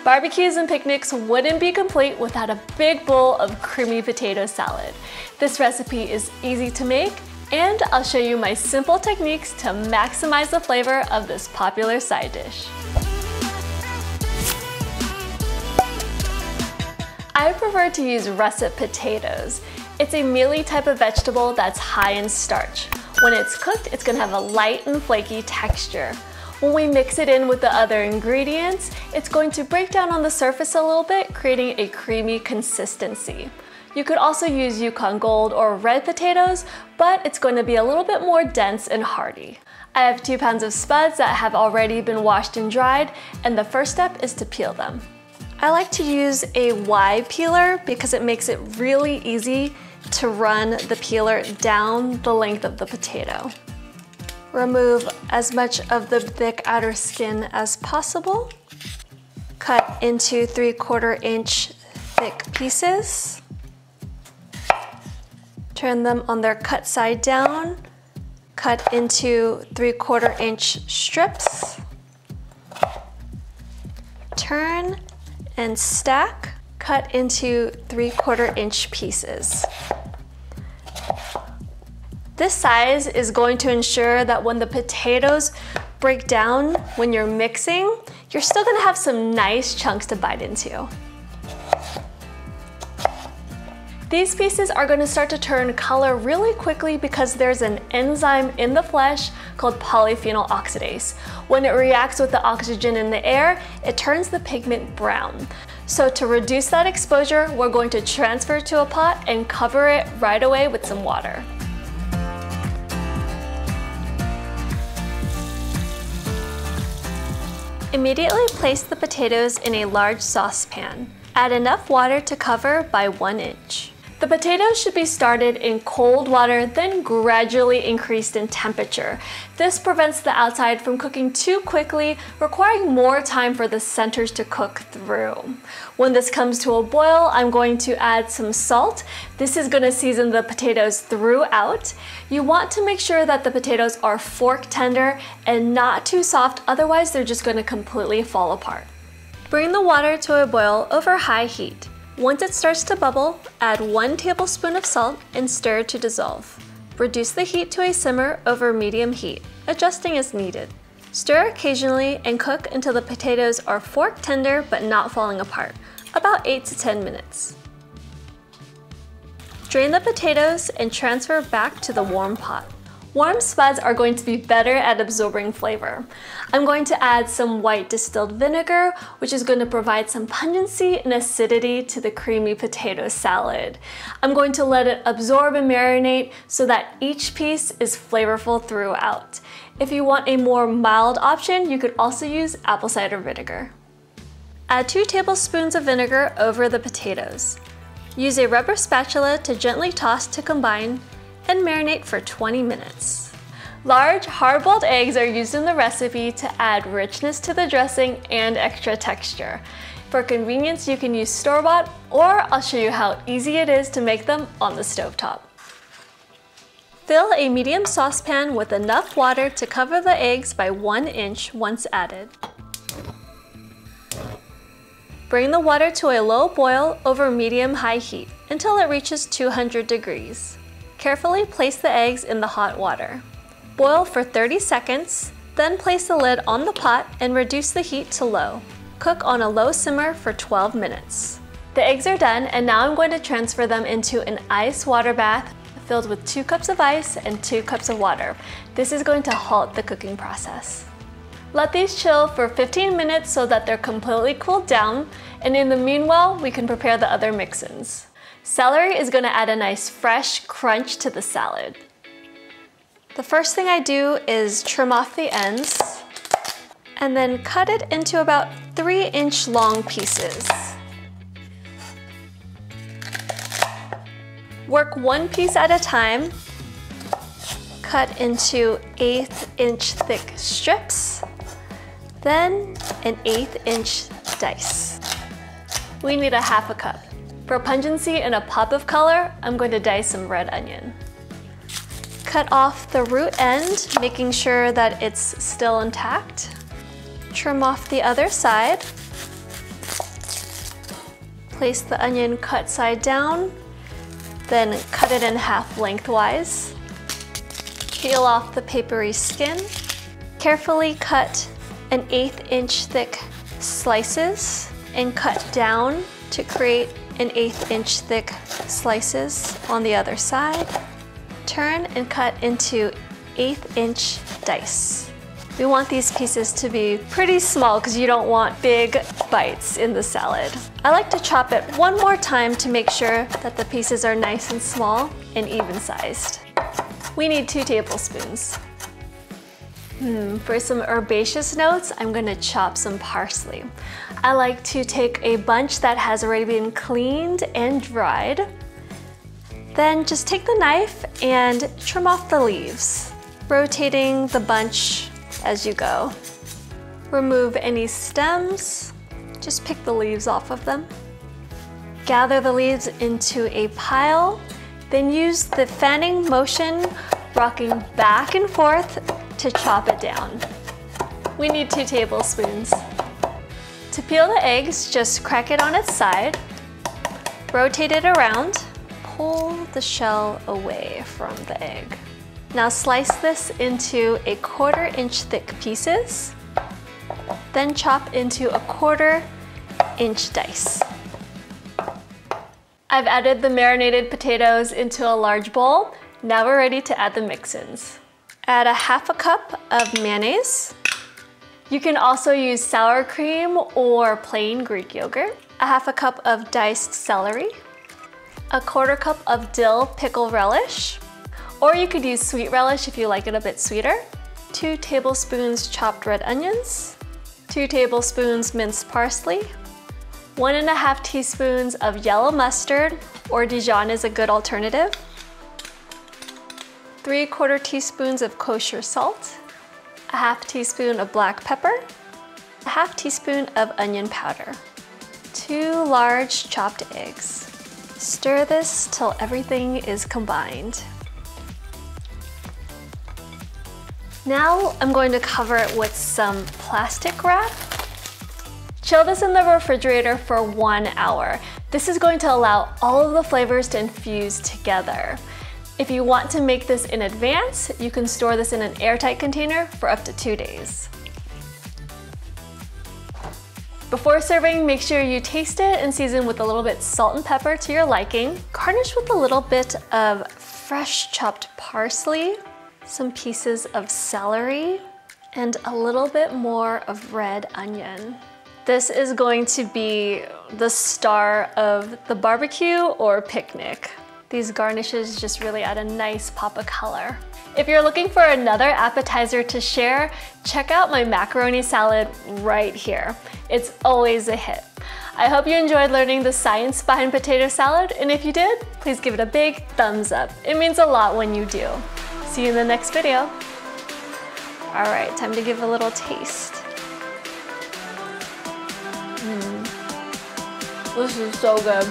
Barbecues and picnics wouldn't be complete without a big bowl of creamy potato salad. This recipe is easy to make, and I'll show you my simple techniques to maximize the flavor of this popular side dish. I prefer to use russet potatoes. It's a mealy type of vegetable that's high in starch. When it's cooked, it's gonna have a light and flaky texture. When we mix it in with the other ingredients, it's going to break down on the surface a little bit, creating a creamy consistency. You could also use Yukon Gold or red potatoes, but it's going to be a little bit more dense and hearty. I have 2 pounds of spuds that have already been washed and dried, and the first step is to peel them. I like to use a Y peeler because it makes it really easy to run the peeler down the length of the potato. Remove as much of the thick outer skin as possible. Cut into 3/4 inch thick pieces. Turn them on their cut side down. Cut into 3/4 inch strips. Turn and stack. Cut into 3/4 inch pieces. This size is going to ensure that when the potatoes break down when you're mixing, you're still gonna have some nice chunks to bite into. These pieces are gonna start to turn color really quickly because there's an enzyme in the flesh called polyphenol oxidase. When it reacts with the oxygen in the air, it turns the pigment brown. So to reduce that exposure, we're going to transfer to a pot and cover it right away with some water. Immediately place the potatoes in a large saucepan. Add enough water to cover by 1 inch. The potatoes should be started in cold water, then gradually increased in temperature. This prevents the outside from cooking too quickly, requiring more time for the centers to cook through. When this comes to a boil, I'm going to add some salt. This is going to season the potatoes throughout. You want to make sure that the potatoes are fork tender and not too soft, otherwise they're just going to completely fall apart. Bring the water to a boil over high heat. Once it starts to bubble, add 1 tablespoon of salt and stir to dissolve. Reduce the heat to a simmer over medium heat, adjusting as needed. Stir occasionally and cook until the potatoes are fork tender but not falling apart, about 8 to 10 minutes. Drain the potatoes and transfer back to the warm pot. Warm spuds are going to be better at absorbing flavor. I'm going to add some white distilled vinegar, which is going to provide some pungency and acidity to the creamy potato salad. I'm going to let it absorb and marinate so that each piece is flavorful throughout. If you want a more mild option, you could also use apple cider vinegar. Add 2 tablespoons of vinegar over the potatoes. Use a rubber spatula to gently toss to combine and marinate for 20 minutes. Large, hard-boiled eggs are used in the recipe to add richness to the dressing and extra texture. For convenience, you can use store-bought, or I'll show you how easy it is to make them on the stovetop. Fill a medium saucepan with enough water to cover the eggs by 1 inch once added. Bring the water to a low boil over medium-high heat until it reaches 200 degrees. Carefully place the eggs in the hot water. Boil for 30 seconds, then place the lid on the pot and reduce the heat to low. Cook on a low simmer for 12 minutes. The eggs are done, and now I'm going to transfer them into an ice water bath filled with 2 cups of ice and 2 cups of water. This is going to halt the cooking process. Let these chill for 15 minutes so that they're completely cooled down, and in the meanwhile, we can prepare the other mix-ins. Celery is going to add a nice fresh crunch to the salad. The first thing I do is trim off the ends and then cut it into about 3-inch long pieces. Work 1 piece at a time. Cut into 1/8-inch thick strips, then an 1/8-inch dice. We need a 1/2 cup. For pungency and a pop of color, I'm going to dice some red onion. Cut off the root end, making sure that it's still intact. Trim off the other side. Place the onion cut side down, then cut it in half lengthwise. Peel off the papery skin. Carefully cut an 1/8 inch thick slices and cut down to create an 1/8 inch thick slices on the other side. Turn and cut into 1/8 inch dice. We want these pieces to be pretty small because you don't want big bites in the salad. I like to chop it one more time to make sure that the pieces are nice and small and even sized. We need 2 tablespoons. For some herbaceous notes, I'm gonna chop some parsley. I like to take a bunch that has already been cleaned and dried. Then just take the knife and trim off the leaves, rotating the bunch as you go. Remove any stems, just pick the leaves off of them. Gather the leaves into a pile, then use the fanning motion, rocking back and forth to chop it down. We need 2 tablespoons. To peel the eggs, just crack it on its side, rotate it around, pull the shell away from the egg. Now slice this into a 1/4 inch thick pieces, then chop into a 1/4 inch dice. I've added the marinated potatoes into a large bowl. Now we're ready to add the mix-ins. Add a 1/2 cup of mayonnaise. You can also use sour cream or plain Greek yogurt. A 1/2 cup of diced celery. A 1/4 cup of dill pickle relish. Or you could use sweet relish if you like it a bit sweeter. 2 tablespoons chopped red onions. 2 tablespoons minced parsley. 1½ teaspoons of yellow mustard, or Dijon is a good alternative. 3/4 teaspoons of kosher salt, a 1/2 teaspoon of black pepper, a 1/2 teaspoon of onion powder, 2 large chopped eggs. Stir this till everything is combined. Now I'm going to cover it with some plastic wrap. Chill this in the refrigerator for 1 hour. This is going to allow all of the flavors to infuse together. If you want to make this in advance, you can store this in an airtight container for up to 2 days. Before serving, make sure you taste it and season with a little bit salt and pepper to your liking. Garnish with a little bit of fresh chopped parsley, some pieces of celery, and a little bit more of red onion. This is going to be the star of the barbecue or picnic. These garnishes just really add a nice pop of color. If you're looking for another appetizer to share, check out my macaroni salad right here. It's always a hit. I hope you enjoyed learning the science behind potato salad, and if you did, please give it a big thumbs up. It means a lot when you do. See you in the next video. All right, time to give a little taste. This is so good.